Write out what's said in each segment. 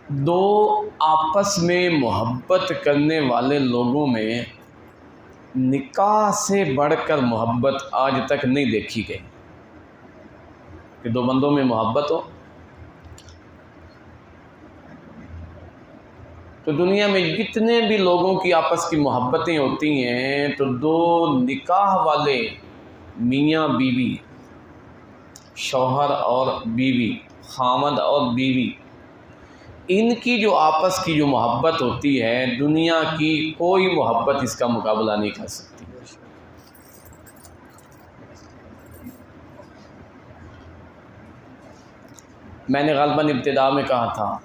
دو آپس میں محبت کرنے والے لوگوں میں نکاح سے بڑھ کر محبت آج تک نہیں دیکھی گئی کہ دو بندوں میں محبت ہو۔ تو دنیا میں جتنے بھی لوگوں کی آپس کی محبتیں ہوتی ہیں تو دو نکاح والے میاں بیوی، شوہر اور بیوی، خامد اور بیوی، ان کی جو آپس کی جو محبت ہوتی ہے دنیا کی کوئی محبت اس کا مقابلہ نہیں کر سکتی۔ میں نے غالباً ابتدا میں کہا تھا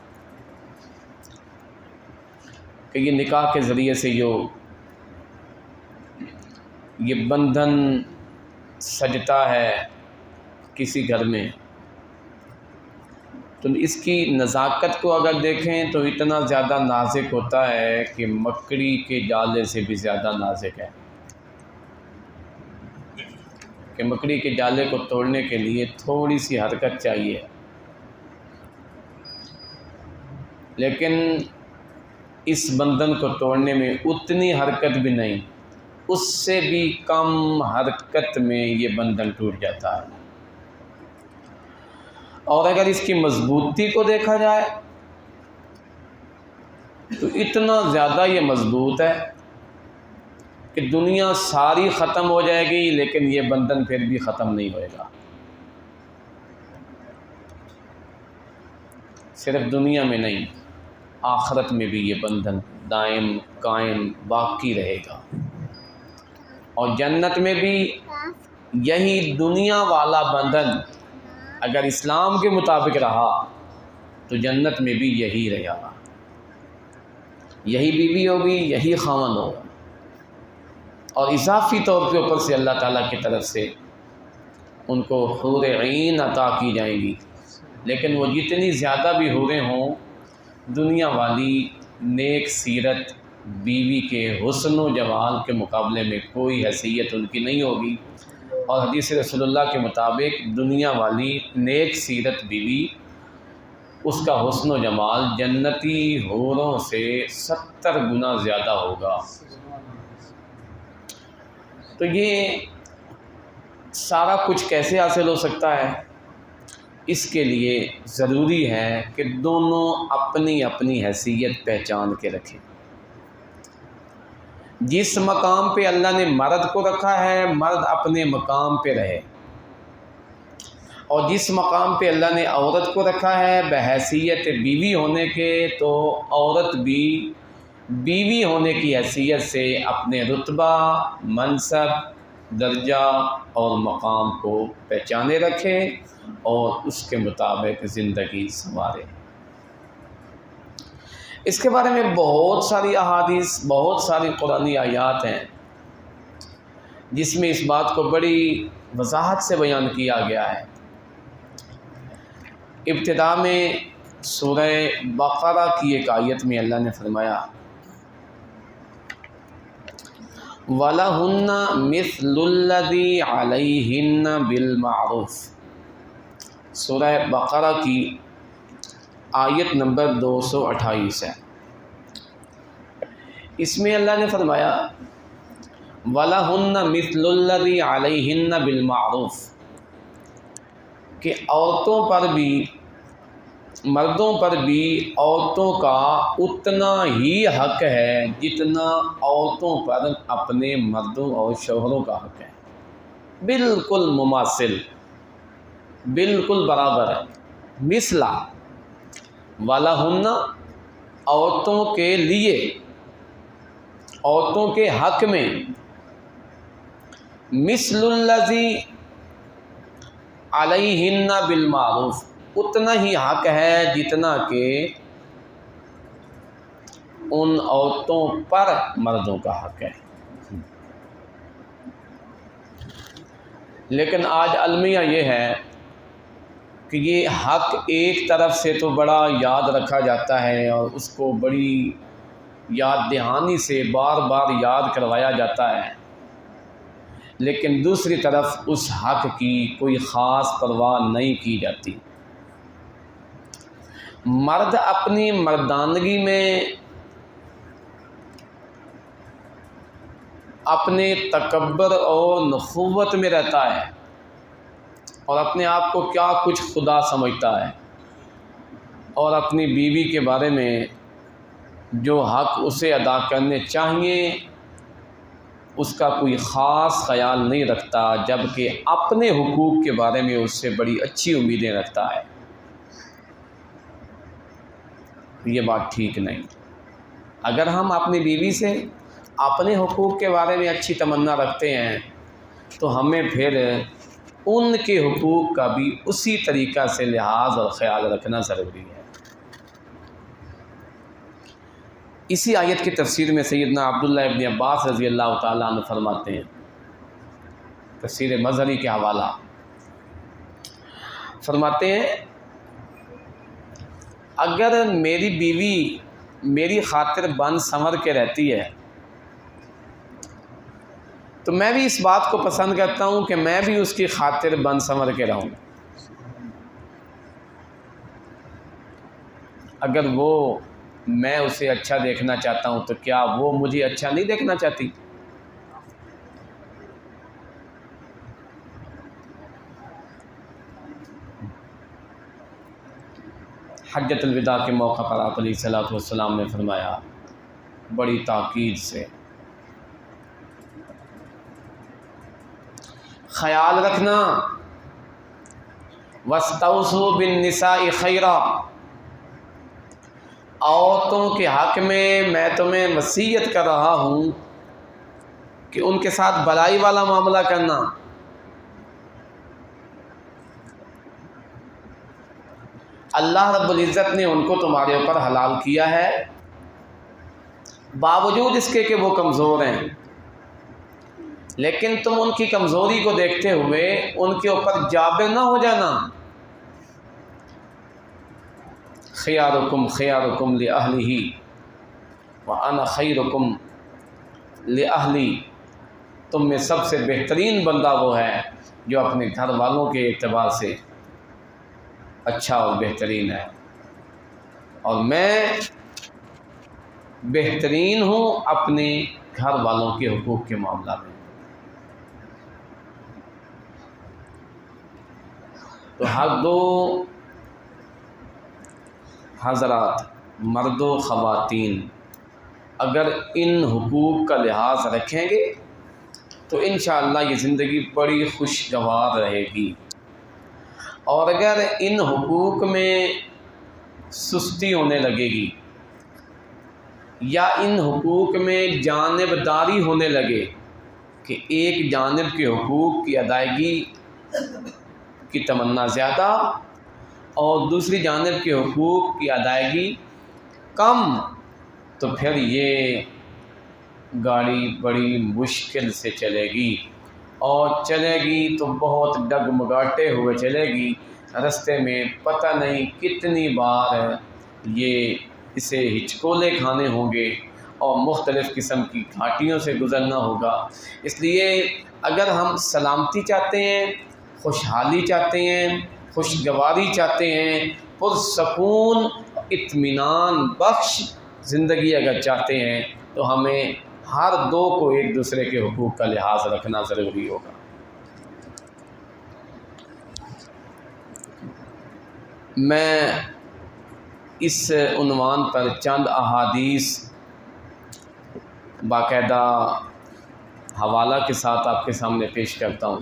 کہ یہ نکاح کے ذریعے سے یہ بندھن سجتا ہے کسی گھر میں، تو اس کی نزاکت کو اگر دیکھیں تو اتنا زیادہ نازک ہوتا ہے کہ مکڑی کے جالے سے بھی زیادہ نازک ہے، کہ مکڑی کے جالے کو توڑنے کے لیے تھوڑی سی حرکت چاہیے، لیکن اس بندھن کو توڑنے میں اتنی حرکت بھی نہیں، اس سے بھی کم حرکت میں یہ بندھن ٹوٹ جاتا ہے۔ اور اگر اس کی مضبوطی کو دیکھا جائے تو اتنا زیادہ یہ مضبوط ہے کہ دنیا ساری ختم ہو جائے گی لیکن یہ بندھن پھر بھی ختم نہیں ہوئے گا۔ صرف دنیا میں نہیں، آخرت میں بھی یہ بندھن دائم قائم باقی رہے گا، اور جنت میں بھی یہی دنیا والا بندھن اگر اسلام کے مطابق رہا تو جنت میں بھی یہی رہا، یہی بیوی ہوگی، یہی خاوند ہوگا، اور اضافی طور کے اوپر سے اللہ تعالیٰ کی طرف سے ان کو حور عین عطا کی جائیں گی، لیکن وہ جتنی زیادہ بھی حوریں ہوں دنیا والی نیک سیرت بیوی کے حسن و جمال کے مقابلے میں کوئی حیثیت ان کی نہیں ہوگی، اور حدیث رسول اللہ کے مطابق دنیا والی نیک سیرت بیوی اس کا حسن و جمال جنتی حوروں سے 70 گنا زیادہ ہوگا۔ تو یہ سارا کچھ کیسے حاصل ہو سکتا ہے؟ اس کے لیے ضروری ہے کہ دونوں اپنی اپنی حیثیت پہچان کے رکھیں۔ جس مقام پہ اللہ نے مرد کو رکھا ہے مرد اپنے مقام پہ رہے، اور جس مقام پہ اللہ نے عورت کو رکھا ہے بحیثیت بیوی ہونے کے، تو عورت بھی بیوی ہونے کی حیثیت سے اپنے رتبہ، منصب، درجہ اور مقام کو پہچانے رکھے اور اس کے مطابق زندگی سنوارے۔ اس کے بارے میں بہت ساری احادیث، بہت ساری قرآنی آیات ہیں جس میں اس بات کو بڑی وضاحت سے بیان کیا گیا ہے۔ ابتدا میں سورہ بقرہ کی ایک آیت میں اللہ نے فرمایا وَلَهُنَّ مِثْلُ الَّذِي عَلَيْهِنَّ بِالْمَعْرُوفِ، سورہ بقرہ کی آیت نمبر 228 ہے۔ اس میں اللہ نے فرمایا وَلَهُنَّ مِثْلُ الَّذِي عَلَيْهِنَّ بِالْمَعْرُوفِ، کہ عورتوں پر بھی، مردوں پر بھی عورتوں کا اتنا ہی حق ہے جتنا عورتوں پر اپنے مردوں اور شوہروں کا حق ہے، بالکل مماثل، بالکل برابر ہے۔ مثلا وَلَهُنَّ، عورتوں کے لیے، عورتوں کے حق میں، مثل الذی علیہن بالمعروف، اتنا ہی حق ہے جتنا کہ ان عورتوں پر مردوں کا حق ہے۔ لیکن آج المیہ یہ ہے کہ یہ حق ایک طرف سے تو بڑا یاد رکھا جاتا ہے اور اس کو بڑی یاد دہانی سے بار بار یاد کروایا جاتا ہے، لیکن دوسری طرف اس حق کی کوئی خاص پرواہ نہیں کی جاتی۔ مرد اپنی مردانگی میں اپنے تکبر اور نخوت میں رہتا ہے اور اپنے آپ کو کیا کچھ خدا سمجھتا ہے، اور اپنی بیوی کے بارے میں جو حق اسے ادا کرنے چاہیے اس کا کوئی خاص خیال نہیں رکھتا، جبکہ اپنے حقوق کے بارے میں اس سے بڑی اچھی امیدیں رکھتا ہے۔ یہ بات ٹھیک نہیں۔ اگر ہم اپنی بیوی سے اپنے حقوق کے بارے میں اچھی تمنا رکھتے ہیں تو ہمیں پھر ان کے حقوق کا بھی اسی طریقہ سے لحاظ اور خیال رکھنا ضروری ہے۔ اسی آیت کی تفسیر میں سیدنا عبداللہ ابن عباس رضی اللہ تعالیٰ عنہ فرماتے ہیں، تفسیر مظہری کے حوالہ فرماتے ہیں، اگر میری بیوی میری خاطر بن سنور کے رہتی ہے تو میں بھی اس بات کو پسند کرتا ہوں کہ میں بھی اس کی خاطر بن سنور کے رہوں۔ اگر میں اسے اچھا دیکھنا چاہتا ہوں تو کیا وہ مجھے اچھا نہیں دیکھنا چاہتی؟ حجۃ الوداع کے موقع پر آپ علیہ الصلوۃ والسلام نے فرمایا بڑی تاکید سے، خیال رکھنا، واستوصوا بالنساء خیرا، عورتوں کے حق میں تمہیں وصیت کر رہا ہوں کہ ان کے ساتھ بھلائی والا معاملہ کرنا۔ اللہ رب العزت نے ان کو تمہارے اوپر حلال کیا ہے، باوجود اس کے کہ وہ کمزور ہیں، لیکن تم ان کی کمزوری کو دیکھتے ہوئے ان کے اوپر جابر نہ ہو جانا۔ خیارکم خیارکم لأہلہ وأنا خیرکم لأہلی، تم میں سب سے بہترین بندہ وہ ہے جو اپنے گھر والوں کے اعتبار سے اچھا اور بہترین ہے، اور میں بہترین ہوں اپنے گھر والوں کے حقوق کے معاملہ میں۔ تو ہر دو حضرات، مرد و خواتین، اگر ان حقوق کا لحاظ رکھیں گے تو انشاءاللہ یہ زندگی بڑی خوشگوار رہے گی، اور اگر ان حقوق میں سستی ہونے لگے گی یا ان حقوق میں جانبداری ہونے لگے کہ ایک جانب کے حقوق کی ادائیگی کی تمنا زیادہ اور دوسری جانب کے حقوق کی ادائیگی کم، تو پھر یہ گاڑی بڑی مشکل سے چلے گی، اور چلے گی تو بہت ڈگمگاتے ہوئے چلے گی، رستے میں پتہ نہیں کتنی بار یہ اسے ہچکولے کھانے ہوں گے اور مختلف قسم کی گھاٹیوں سے گزرنا ہوگا۔ اس لیے اگر ہم سلامتی چاہتے ہیں، خوشحالی چاہتے ہیں، خوشگواری چاہتے ہیں، پرسکون اطمینان بخش زندگی اگر چاہتے ہیں تو ہمیں ہر دو کو ایک دوسرے کے حقوق کا لحاظ رکھنا ضروری ہوگا۔ میں اس عنوان پر چند احادیث باقاعدہ حوالہ کے ساتھ آپ کے سامنے پیش کرتا ہوں،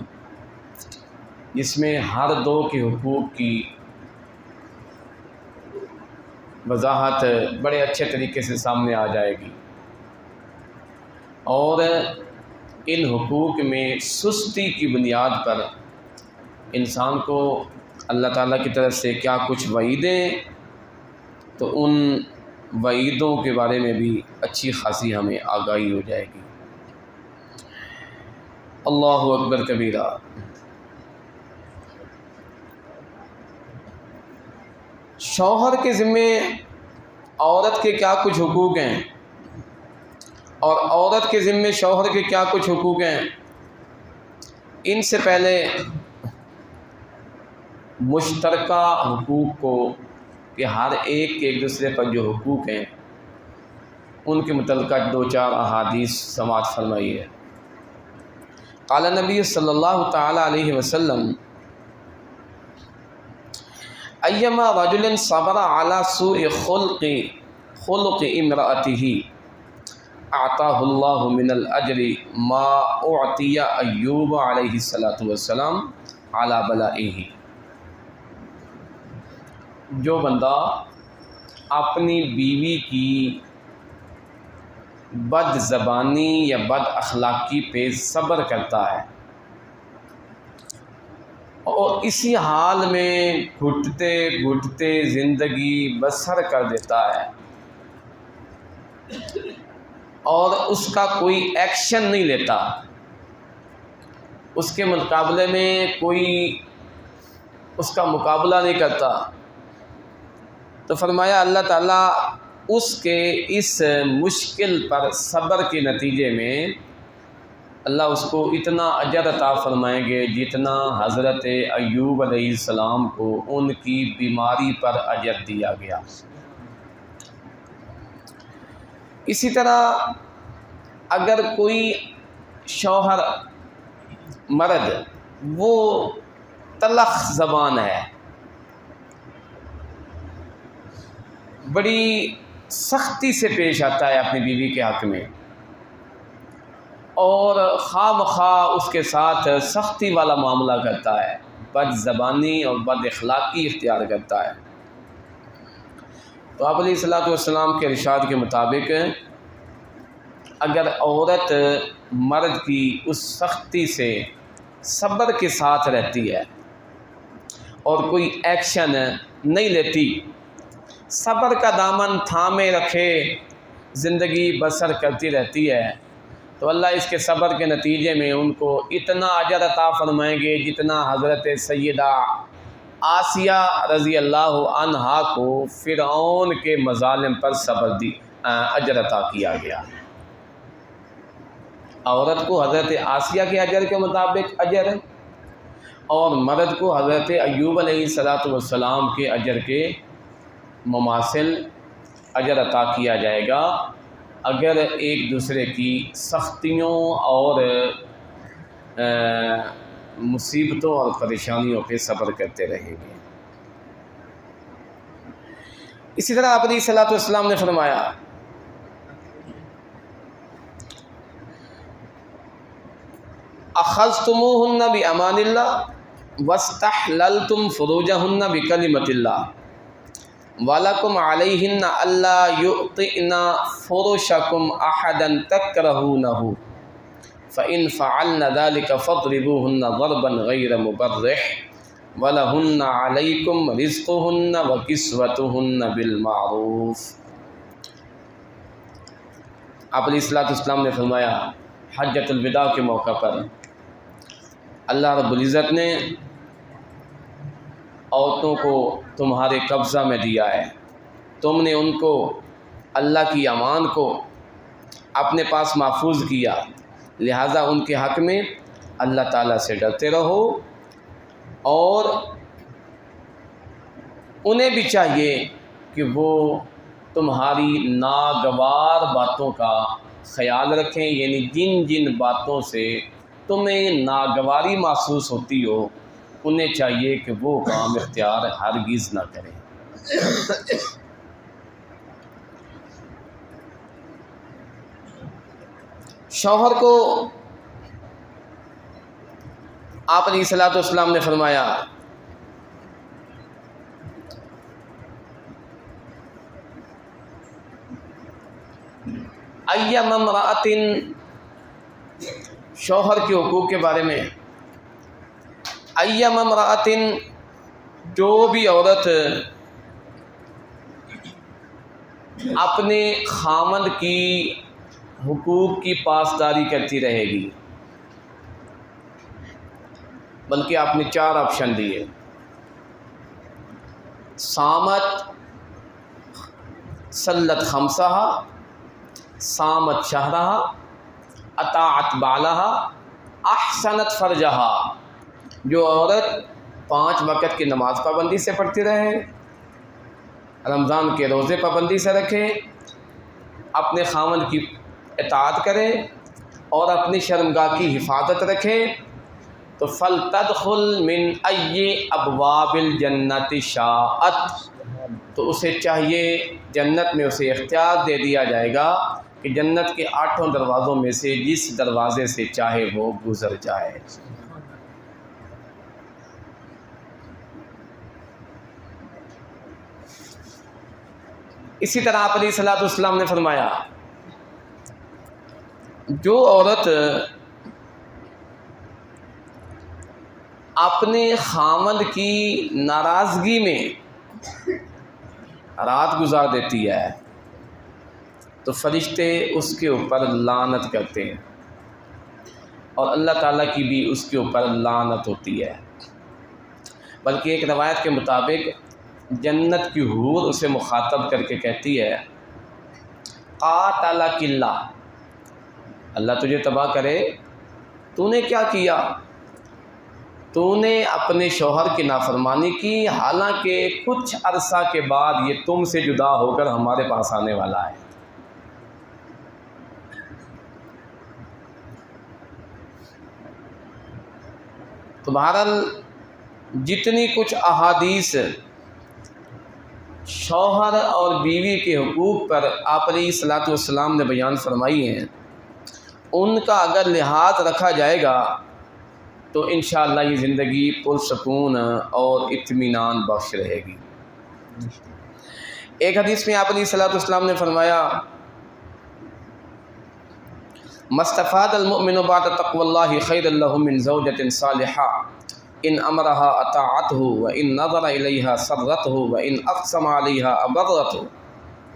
جس میں ہر دو کے حقوق کی وضاحت بڑے اچھے طریقے سے سامنے آ جائے گی، اور ان حقوق میں سستی کی بنیاد پر انسان کو اللہ تعالیٰ کی طرف سے کیا کچھ وعیدیں، تو ان وعیدوں کے بارے میں بھی اچھی خاصی ہمیں آگاہی ہو جائے گی۔ اللہ اکبر کبیرہ۔ شوہر کے ذمے عورت کے کیا کچھ حقوق ہیں اور عورت کے ذمے شوہر کے کیا کچھ حقوق ہیں، ان سے پہلے مشترکہ حقوق کو کہ ہر ایک کے ایک دوسرے پر جو حقوق ہیں ان کے متعلقہ 2-4 احادیث سماعت فرمائی ہے۔ قال نبی صلی اللہ تعالی علیہ وسلم ایما رجل صبر علی سوء خلق امرأته اعطاہ اللہ من الاجر ما اعطی ایوب علیہ السلام علی بلائہ۔ جو بندہ اپنی بیوی کی بد زبانی یا بد اخلاقی پہ صبر کرتا ہے اور اسی حال میں گھٹتے گھٹتے زندگی بسر کر دیتا ہے اور اس کا کوئی ایکشن نہیں لیتا، اس کے مقابلے میں کوئی اس کا مقابلہ نہیں کرتا، تو فرمایا اللہ تعالیٰ اس کے اس مشکل پر صبر کے نتیجے میں اللہ اس کو اتنا اجر عطا فرمائیں گے جتنا حضرت ایوب علیہ السلام کو ان کی بیماری پر اجر دیا گیا۔ اسی طرح اگر کوئی شوہر مرد وہ تلخ زبان ہے، بڑی سختی سے پیش آتا ہے اپنی بیوی کے حق میں اور خواہ مخواہ اس کے ساتھ سختی والا معاملہ کرتا ہے، بد زبانی اور بد اخلاقی اختیار کرتا ہے، تو آپ علیہ الصلوۃ والسلام کے ارشاد کے مطابق اگر عورت مرد کی اس سختی سے صبر کے ساتھ رہتی ہے اور کوئی ایکشن نہیں لیتی، صبر کا دامن تھامے رکھے زندگی بسر کرتی رہتی ہے، تو اللہ اس کے صبر کے نتیجے میں ان کو اتنا اجر عطا فرمائیں گے جتنا حضرت سیدہ آسیہ رضی اللہ عنہا کو فرعون کے مظالم پر اجر عطا کیا گیا۔ عورت کو حضرت آسیہ کے اجر کے مطابق اجر اور مرد کو حضرت ایوب علیہ السلام کے اجر کے مماثل اجر عطا کیا جائے گا اگر ایک دوسرے کی سختیوں اور مصیبتوں اور پریشانیوں پہ صبر کرتے رہیں گے۔ اسی طرح آپ علیہ الصلوۃ والسلام نے فرمایا اخذتموہن بامان اللہ واستحللتم فروجہن بکلمۃ اللہ وَلَكُمْ عَلَيْهِنَّ أَلَّا يُؤْطِئْنَ فُرُشَكُمْ أَحَدًا تَكْرَهُونَهُ فَإِنْ فَعَلْنَ ذَلِكَ فَاضْرِبُوهُنَّ ضَرْبًا غَيْرَ مُبَرِّحٍ وَلَهُنَّ عَلَيْكُمْ رِزْقُهُنَّ وَكِسْوَتُهُنَّ بِالْمَعْرُوفِ۔ آپ علیہ السلام نے فرمایا حجۃ الوداع کے موقع پر اللہ رب العزت نے عورتوں کو تمہارے قبضہ میں دیا ہے، تم نے ان کو اللہ کی امان کو اپنے پاس محفوظ کیا، لہٰذا ان کے حق میں اللہ تعالیٰ سے ڈرتے رہو اور انہیں بھی چاہیے کہ وہ تمہاری ناگوار باتوں کا خیال رکھیں، یعنی جن جن باتوں سے تمہیں ناگواری محسوس ہوتی ہو انہیں چاہیے کہ وہ کام اختیار ہرگز نہ کریں۔ شوہر کو آپ علیہ الصلوۃ والسلام نے فرمایا ایم امرأۃ، شوہر کے حقوق کے بارے میں، ایم امرأۃ، جو بھی عورت اپنے خامند کی حقوق کی پاسداری کرتی رہے گی، بلکہ آپ نے 4 آپشن دیے، صامت صلت خمسہا، صامت شہرہا، اطاعت بالہا، احسنت فرجہا، جو عورت 5 وقت کی نماز پابندی سے پڑھتی رہے، رمضان کے روزے پابندی سے رکھے، اپنے خاوند کی اطاعت کرے اور اپنی شرمگاہ کی حفاظت رکھے، تو فَلْتَدْخُلْ مِنْ أَيِّ أَبْوَابِ الْجَنَّةِ شَاءَتْ، تو اسے چاہیے جنت میں اسے اختیار دے دیا جائے گا کہ جنت کے 8 دروازوں میں سے جس دروازے سے چاہے وہ گزر جائے۔ اسی طرح آپ علیہ الصلوۃ والسلام نے فرمایا، جو عورت اپنے خاوند کی ناراضگی میں رات گزار دیتی ہے تو فرشتے اس کے اوپر لعنت کرتے ہیں اور اللہ تعالیٰ کی بھی اس کے اوپر لعنت ہوتی ہے۔ بلکہ ایک روایت کے مطابق جنت کی حور اسے مخاطب کر کے کہتی ہے، قاتلک اللہ، اللہ تجھے تباہ کرے، تو نے کیا کیا؟ تو نے اپنے شوہر کی نافرمانی کی، حالانکہ کچھ عرصہ کے بعد یہ تم سے جدا ہو کر ہمارے پاس آنے والا ہے۔ تو بہرحال جتنی کچھ احادیث شوہر اور بیوی کے حقوق پر آپ علیہ الصلوۃ والسلام نے بیان فرمائی ہیں، ان کا اگر لحاظ رکھا جائے گا تو انشاءاللہ یہ زندگی پرسکون اور اطمینان بخش رہے گی۔ ایک حدیث میں آپ علیہ الصلوۃ والسلام نے فرمایا، مستفاد المؤمن بعد تقوی اللہ خیر له من زوجة صالحہ ان امرها اطاعته وان نظر الیہا سرته وان اقسم علیہا ابرته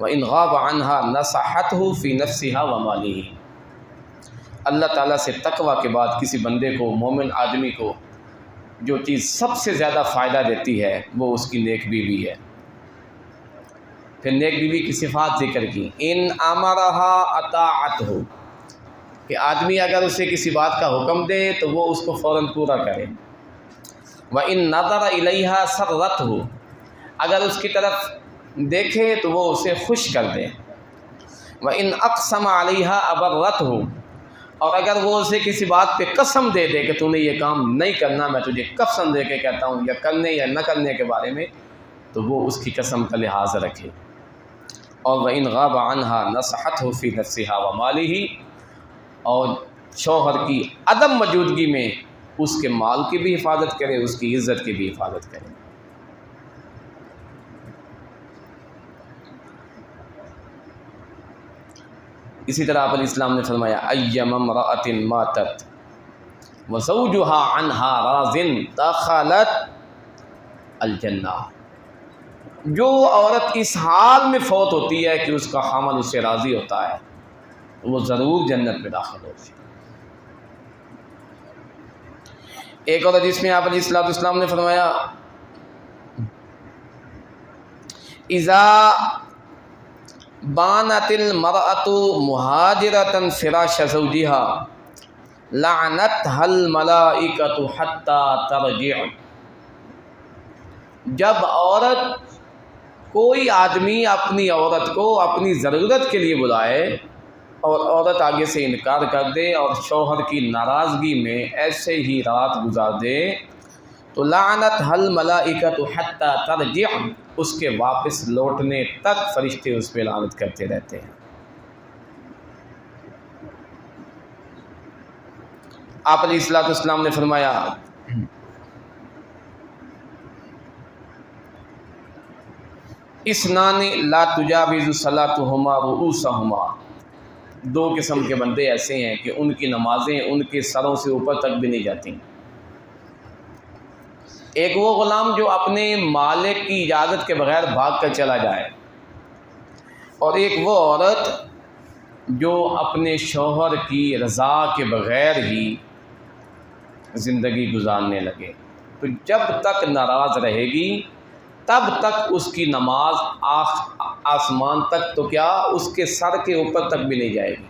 وان غاب عنها نصحته فی نفسها وماله۔ اللہ تعالیٰ سے تقوی کے بعد کسی بندے کو، مومن آدمی کو، جو چیز سب سے زیادہ فائدہ دیتی ہے وہ اس کی نیک بیوی ہے۔ پھر نیک بیوی کی صفات ذکر کی، ان امرها اطاعته، کہ آدمی اگر اسے کسی بات کا حکم دے تو وہ اس کو فوراً پورا کرے۔ وَإِن نَظَرَ إِلَيْهَا سَرَّتْهُ، اگر اس کی طرف دیکھے تو وہ اسے خوش کر دے۔ وَإِن أَقْسَمَ عَلَيْهَا أَبَرَّتْهُ، اور اگر وہ اسے کسی بات پہ قسم دے دے کہ تو نے یہ کام نہیں کرنا، میں تجھے قسم دے کے کہتا ہوں، یا کرنے یا نہ کرنے کے بارے میں، تو وہ اس کی قسم کا لحاظ رکھے۔ اور وَإِن غَابَ عَنْهَا نَصَحَتْهُ فِي نَفْسِهَا وَمَالِهِ، اور شوہر کی عدم موجودگی میں اس کے مال کی بھی حفاظت کرے، اس کی عزت کی بھی حفاظت کرے۔ اسی طرح آپ علیہ السلام نے فرمایا، ایم امرأۃ ماتت وزوجها عنها راض دخلت الجنہ، جو عورت اس حال میں فوت ہوتی ہے کہ اس کا خاوند اس سے راضی ہوتا ہے وہ ضرور جنت میں داخل ہوتی ہے۔ ایک اور حدیث میں آپ علیہ الصلوۃ والسلام نے فرمایا، اذا بانت المرأۃ مہاجرۃ فراش زوجها لعنتها الملائکۃ حتی ترجع، جب عورت، کوئی آدمی اپنی عورت کو اپنی ضرورت کے لیے بلائے اور عورت آگے سے انکار کر دے اور شوہر کی ناراضگی میں ایسے ہی رات گزار دے، تو لعنتها الملائکۃ حتی ترجع، اس کے واپس لوٹنے تک فرشتے اس پہ لعنت کرتے رہتے ہیں۔ آپ علیہ الصلوۃ والسلام نے فرمایا، اثنان لا تجاوز صلاتهما رؤوسهما، دو قسم کے بندے ایسے ہیں کہ ان کی نمازیں ان کے سروں سے اوپر تک بھی نہیں جاتی۔ ایک وہ غلام جو اپنے مالک کی اجازت کے بغیر بھاگ کر چلا جائے، اور ایک وہ عورت جو اپنے شوہر کی رضا کے بغیر ہی زندگی گزارنے لگے، تو جب تک ناراض رہے گی تب تک اس کی نماز آسمان تک تو کیا اس کے سر کے اوپر تک بھی نہیں جائے گی۔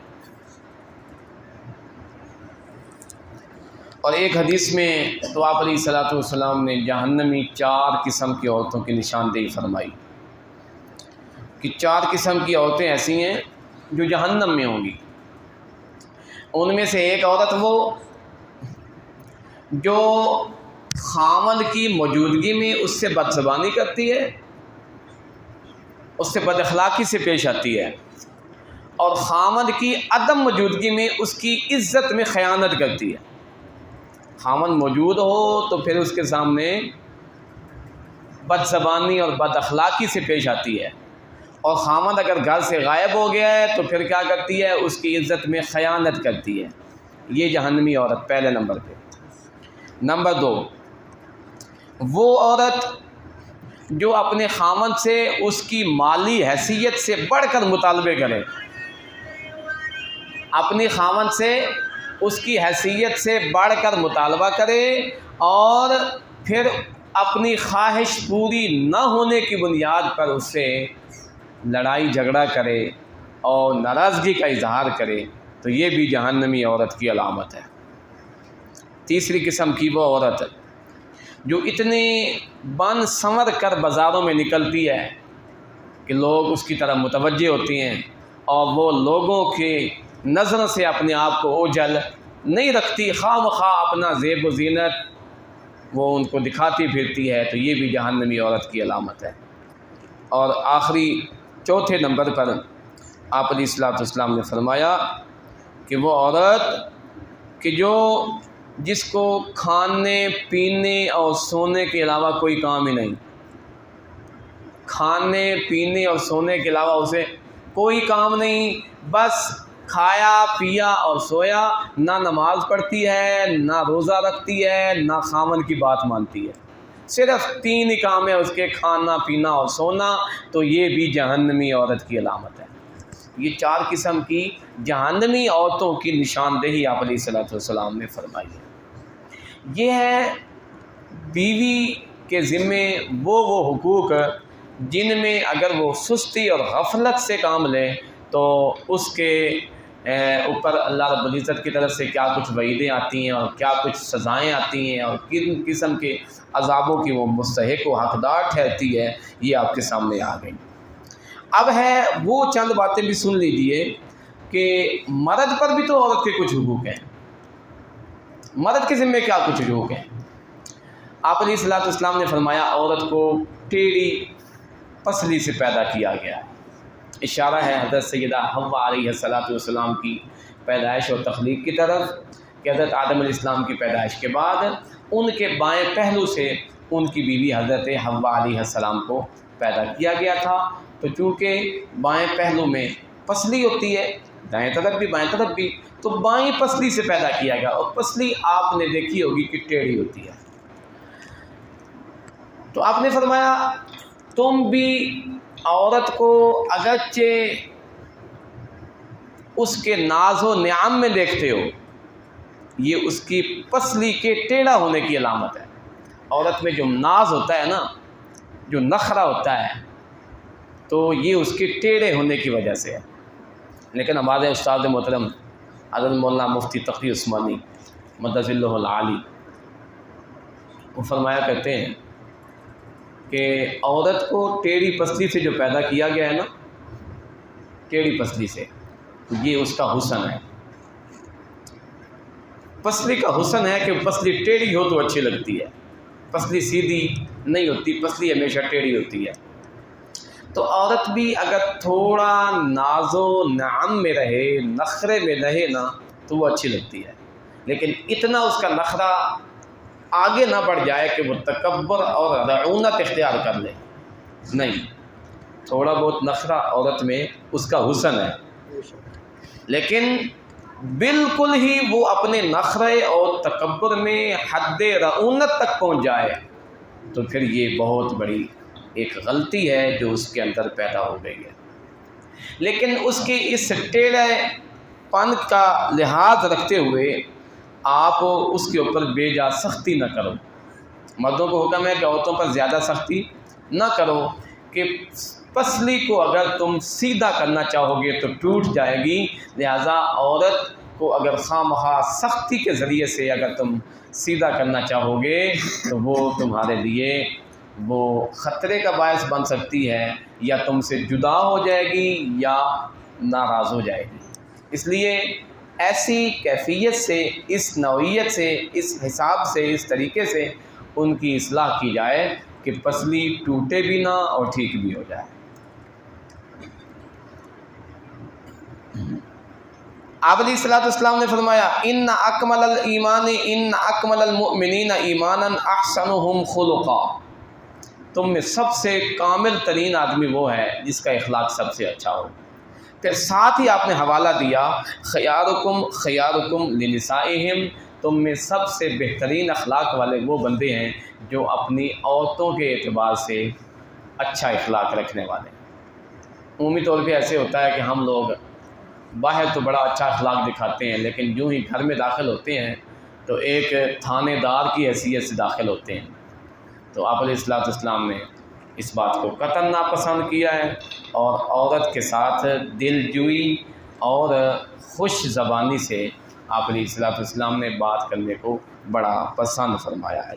اور ایک حدیث میں تو آپ علیہ الصلوۃ والسلام نے جہنمی 4 قسم کی عورتوں کی نشاندہی فرمائی۔ کہ 4 قسم کی عورتیں ایسی ہیں جو جہنم میں ہوں گی۔ ان میں سے ایک عورت وہ جو خامد کی موجودگی میں اس سے بد زبانی کرتی ہے، اس سے بد اخلاقی سے پیش آتی ہے، اور خامد کی عدم موجودگی میں اس کی عزت میں خیانت کرتی ہے۔ خامد موجود ہو تو پھر اس کے سامنے بد زبانی اور بد اخلاقی سے پیش آتی ہے، اور خامد اگر گھر سے غائب ہو گیا ہے تو پھر کیا کرتی ہے؟ اس کی عزت میں خیانت کرتی ہے۔ یہ جہنمی عورت پہلے نمبر پہ۔ نمبر 2، وہ عورت جو اپنے خامد سے اس کی مالی حیثیت سے بڑھ کر مطالبے کرے، اپنی خامد سے اس کی حیثیت سے بڑھ کر مطالبہ کرے، اور پھر اپنی خواہش پوری نہ ہونے کی بنیاد پر اس سے لڑائی جھگڑا کرے اور ناراضگی کا اظہار کرے، تو یہ بھی جہنمی عورت کی علامت ہے۔ تیسری قسم کی وہ عورت جو اتنے بن سنور کر بازاروں میں نکلتی ہے کہ لوگ اس کی طرف متوجہ ہوتی ہیں، اور وہ لوگوں کے نظروں سے اپنے آپ کو اوجھل نہیں رکھتی، خواہ مخواہ اپنا زیب و زینت وہ ان کو دکھاتی پھرتی ہے، تو یہ بھی جہنمی عورت کی علامت ہے۔ اور آخری چوتھے نمبر پر آپ علیہ الصلوۃ والسلام نے فرمایا کہ وہ عورت کہ جس کو کھانے پینے اور سونے کے علاوہ کوئی کام ہی نہیں، کھانے پینے اور سونے کے علاوہ اسے کوئی کام نہیں، بس کھایا پیا اور سویا، نہ نماز پڑھتی ہے، نہ روزہ رکھتی ہے، نہ خامن کی بات مانتی ہے، صرف 3 ہی کام ہے اس کے، کھانا پینا اور سونا، تو یہ بھی جہنمی عورت کی علامت ہے۔ یہ 4 قسم کی جہنمی عورتوں کی نشاندہی آپ علیہ الصلوۃ والسلام نے فرمائی ہے۔ یہ ہے بیوی کے ذمے وہ حقوق جن میں اگر وہ سستی اور غفلت سے کام لے تو اس کے اوپر اللہ رب العزت کی طرف سے کیا کچھ وعیدیں آتی ہیں اور کیا کچھ سزائیں آتی ہیں اور کن قسم کے عذابوں کی وہ مستحق و حقدار ٹھہرتی ہے، یہ آپ کے سامنے آ گئی۔ اب ہے وہ چند باتیں بھی سن لیجئے کہ مرد پر بھی تو عورت کے کچھ حقوق ہیں، مرد کے ذمہ کیا کچھ حقوق ہیں۔ آپ علیہ الصلوۃ والسلام نے فرمایا عورت کو ٹیڑھی پسلی سے پیدا کیا گیا، اشارہ ہے حضرت سیدہ حوا علیہ الصلوۃ والسلام کی پیدائش اور تخلیق کی طرف کہ حضرت آدم علیہ السلام کی پیدائش کے بعد ان کے بائیں پہلو سے ان کی بیوی حضرت حوا علیہ السلام کو پیدا کیا گیا تھا۔ تو چونکہ بائیں پہلو میں پسلی ہوتی ہے، دائیں طرف بھی بائیں طرف بھی، تو بائیں پسلی سے پیدا کیا گیا، اور پسلی آپ نے دیکھی ہوگی کہ ٹیڑھی ہوتی ہے۔ تو آپ نے فرمایا تم بھی عورت کو اگرچہ اس کے ناز و نعم میں دیکھتے ہو، یہ اس کی پسلی کے ٹیڑھا ہونے کی علامت ہے۔ عورت میں جو ناز ہوتا ہے نا، جو نخرہ ہوتا ہے، تو یہ اس کے ٹیڑھے ہونے کی وجہ سے ہے۔ لیکن ہمارے استاد محترم حضرت مولانا مفتی تقی عثمانی مدث اللہ العالی وہ فرمایا کرتے ہیں کہ عورت کو ٹیڑھی پسلی سے جو پیدا کیا گیا ہے نا، ٹیڑھی پسلی سے، یہ اس کا حسن ہے۔ پسلی کا حسن ہے کہ پسلی ٹیڑھی ہو تو اچھی لگتی ہے، پسلی سیدھی نہیں ہوتی، پسلی ہمیشہ ٹیڑھی ہوتی ہے۔ تو عورت بھی اگر تھوڑا ناز و نعم میں رہے، نخرے میں رہے نا، تو وہ اچھی لگتی ہے، لیکن اتنا اس کا نخرہ آگے نہ بڑھ جائے کہ وہ تکبر اور رعونت اختیار کر لے، نہیں، تھوڑا بہت نخرہ عورت میں اس کا حسن ہے، لیکن بالکل ہی وہ اپنے نخرے اور تکبر میں حد رعونت تک پہنچ جائے تو پھر یہ بہت بڑی ایک غلطی ہے جو اس کے اندر پیدا ہو گئی ہے۔ لیکن اس کے اس ٹیڑھے پن کا لحاظ رکھتے ہوئے آپ اس کے اوپر بے جا سختی نہ کرو۔ مردوں کو حکم ہے کہ عورتوں پر زیادہ سختی نہ کرو، کہ پسلی کو اگر تم سیدھا کرنا چاہو گے تو ٹوٹ جائے گی، لہٰذا عورت کو اگر خواہ مخواہ سختی کے ذریعے سے اگر تم سیدھا کرنا چاہو گے تو وہ تمہارے لیے وہ خطرے کا باعث بن سکتی ہے، یا تم سے جدا ہو جائے گی یا ناراض ہو جائے گی۔ اس لیے ایسی کیفیت سے، اس نوعیت سے، اس حساب سے، اس طریقے سے ان کی اصلاح کی جائے کہ پسلی ٹوٹے بھی نہ اور ٹھیک بھی ہو جائے۔ آپ علیہ الصلوۃ والسلام نے فرمایا ان اکمل الایمان ان اکمل المؤمنین ایمانا احسنهم خلقا، تم میں سب سے کامل ترین آدمی وہ ہے جس کا اخلاق سب سے اچھا ہو۔ پھر ساتھ ہی آپ نے حوالہ دیا خیارکم خیارکم لنسائہم، تم میں سب سے بہترین اخلاق والے وہ بندے ہیں جو اپنی عورتوں کے اعتبار سے اچھا اخلاق رکھنے والے ہیں۔ عمومی طور پہ ایسے ہوتا ہے کہ ہم لوگ باہر تو بڑا اچھا اخلاق دکھاتے ہیں، لیکن جو ہی گھر میں داخل ہوتے ہیں تو ایک تھانے دار کی حیثیت سے داخل ہوتے ہیں۔ تو آپ علیہ الصلوۃ والسلام نے اس بات کو قطعاً ناپسند کیا ہے، اور عورت کے ساتھ دل جوئی اور خوش زبانی سے آپ علیہ الصلوۃ والسلام نے بات کرنے کو بڑا پسند فرمایا ہے۔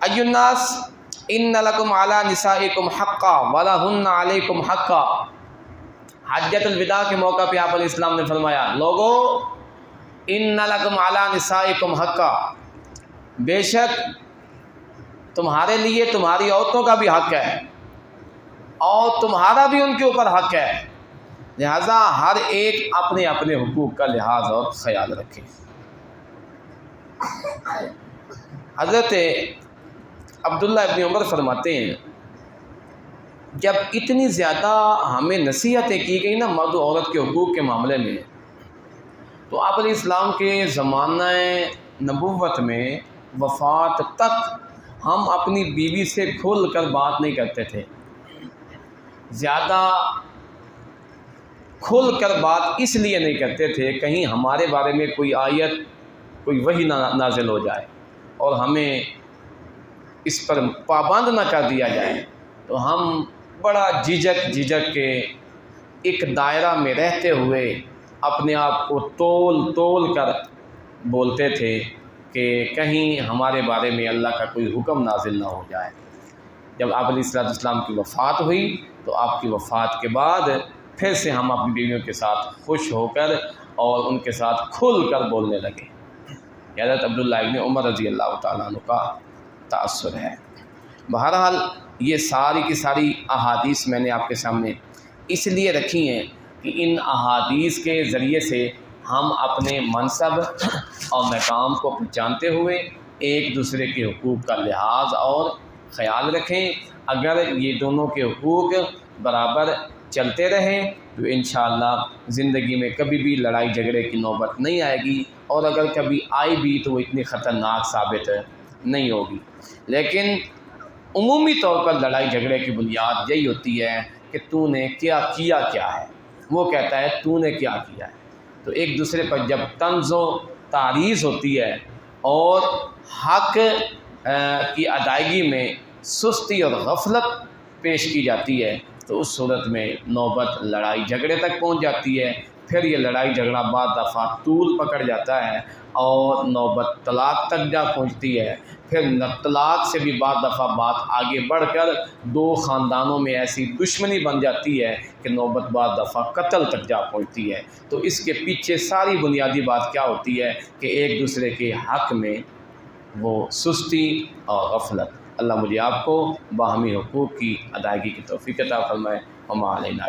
ایھا الناس ان لکم علی نسائکم حقا ولہن علیکم حقا، حجۃ الوداع کے موقع پہ آپ علیہ السلام نے فرمایا لوگو ان لکم علی نسائکم حقا، بے شک تمہارے لیے تمہاری عورتوں کا بھی حق ہے اور تمہارا بھی ان کے اوپر حق ہے، لہذا ہر ایک اپنے اپنے حقوق کا لحاظ اور خیال رکھے۔ حضرت عبداللہ ابن عمر فرماتے ہیں جب اتنی زیادہ ہمیں نصیحتیں کی گئی نا مرد و عورت کے حقوق کے معاملے میں، تو آپ علیہ السلام کے زمانہ نبوت میں وفات تک ہم اپنی بیوی سے کھل کر بات نہیں کرتے تھے۔ زیادہ کھل کر بات اس لیے نہیں کرتے تھے کہیں ہمارے بارے میں کوئی آیت، کوئی وحی نازل ہو جائے اور ہمیں اس پر پابند نہ کر دیا جائے، تو ہم بڑا جھجک کے ایک دائرہ میں رہتے ہوئے اپنے آپ کو تول کر بولتے تھے کہ کہیں ہمارے بارے میں اللہ کا کوئی حکم نازل نہ ہو جائے۔ جب آپ علیہ الصلوۃ والسلام کی وفات ہوئی تو آپ کی وفات کے بعد پھر سے ہم اپنی بیویوں کے ساتھ خوش ہو کر اور ان کے ساتھ کھل کر بولنے لگے۔ حضرت عبداللہ ابن عمر رضی اللہ تعالیٰ عنہ کا تأثر ہے۔ بہرحال یہ ساری کی ساری احادیث میں نے آپ کے سامنے اس لیے رکھی ہیں کہ ان احادیث کے ذریعے سے ہم اپنے منصب اور مقام کو پہچانتے ہوئے ایک دوسرے کے حقوق کا لحاظ اور خیال رکھیں۔ اگر یہ دونوں کے حقوق برابر چلتے رہیں تو انشاءاللہ زندگی میں کبھی بھی لڑائی جھگڑے کی نوبت نہیں آئے گی، اور اگر کبھی آئی بھی تو وہ اتنی خطرناک ثابت نہیں ہوگی۔ لیکن عمومی طور پر لڑائی جھگڑے کی بنیاد یہی ہوتی ہے کہ تو نے کیا ہے، وہ کہتا ہے تو نے کیا ہے۔ تو ایک دوسرے پر جب طنز و تعریض ہوتی ہے اور حق کی ادائیگی میں سستی اور غفلت پیش کی جاتی ہے تو اس صورت میں نوبت لڑائی جھگڑے تک پہنچ جاتی ہے۔ پھر یہ لڑائی جھگڑا بعض دفعہ طول پکڑ جاتا ہے اور نوبت طلاق تک جا پہنچتی ہے۔ پھر طلاق سے بھی بعض دفعہ بات آگے بڑھ کر دو خاندانوں میں ایسی دشمنی بن جاتی ہے کہ نوبت بعض دفعہ قتل تک جا پہنچتی ہے۔ تو اس کے پیچھے ساری بنیادی بات کیا ہوتی ہے کہ ایک دوسرے کے حق میں وہ سستی اور غفلت۔ اللہ مجھے آپ کو باہمی حقوق کی ادائیگی کی توفیق عطا فرمائے۔ وما علینا